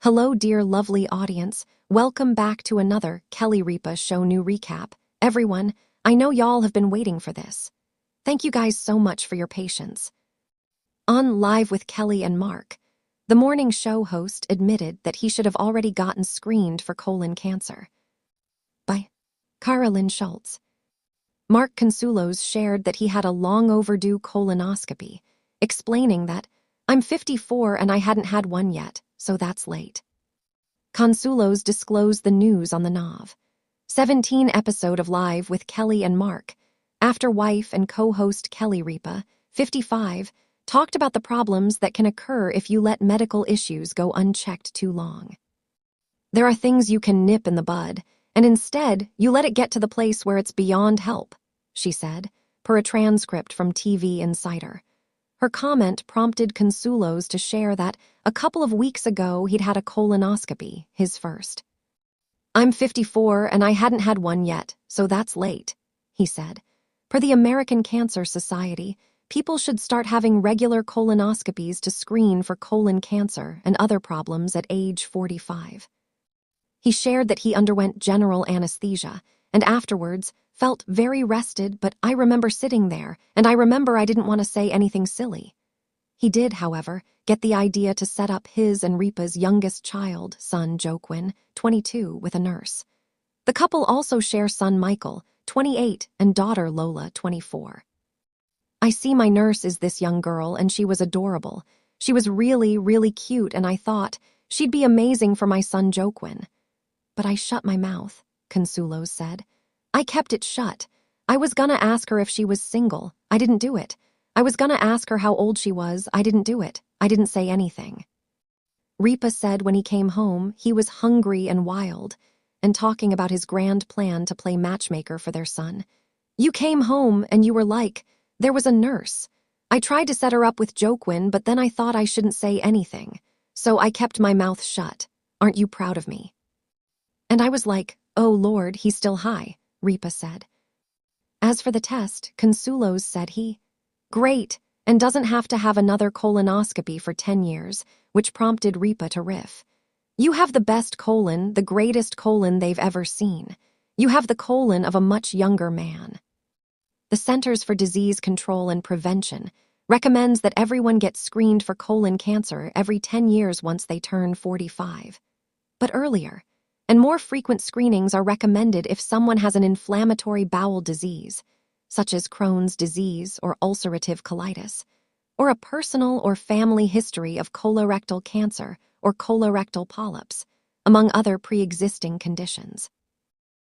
Hello, dear lovely audience. Welcome back to another Kelly Ripa Show New Recap. Everyone, I know y'all have been waiting for this. Thank you guys so much for your patience. On Live with Kelly and Mark, the morning show host admitted that he should have already gotten screened for colon cancer. By Carolyn Schultz. Mark Consuelos shared that he had a long overdue colonoscopy, explaining that, "I'm 54 and I hadn't had one yet, so that's late." Consuelos disclosed the news on the Nav. 17 episode of Live with Kelly and Mark, after wife and co-host Kelly Ripa, 55, talked about the problems that can occur if you let medical issues go unchecked too long. There are things you can nip in the bud, and instead, you let it get to the place where it's beyond help, she said, per a transcript from TV Insider. Her comment prompted Consuelos to share that a couple of weeks ago he'd had a colonoscopy, his first. "I'm 54 and I hadn't had one yet, so that's late," he said. Per the American Cancer Society, people should start having regular colonoscopies to screen for colon cancer and other problems at age 45. He shared that he underwent general anesthesia and afterwards felt very rested, but I remember sitting there and I remember I didn't want to say anything silly. He did, however, get the idea to set up his and Ripa's youngest child, son Joaquin, 22, with a nurse. The couple also share son Michael, 28, and daughter Lola, 24. "I see my nurse is this young girl and she was adorable. She was really, really cute and I thought, she'd be amazing for my son Joaquin. But I shut my mouth," Consuelos said. "I kept it shut. I was gonna ask her if she was single. I didn't do it. I was gonna ask her how old she was. I didn't do it. I didn't say anything." Ripa said when he came home, he was hungry and wild, and talking about his grand plan to play matchmaker for their son. "You came home and you were like, there was a nurse. I tried to set her up with Joaquin, but then I thought I shouldn't say anything. So I kept my mouth shut. Aren't you proud of me?" "And I was like, oh Lord, he's still high," Ripa said. As for the test, Consuelos said great, and doesn't have to have another colonoscopy for 10 years, which prompted Ripa to riff. "You have the best colon, the greatest colon they've ever seen. You have the colon of a much younger man." The Centers for Disease Control and Prevention recommends that everyone get screened for colon cancer every 10 years once they turn 45. But earlier, and more frequent screenings are recommended if someone has an inflammatory bowel disease, such as Crohn's disease or ulcerative colitis, or a personal or family history of colorectal cancer or colorectal polyps, among other pre-existing conditions.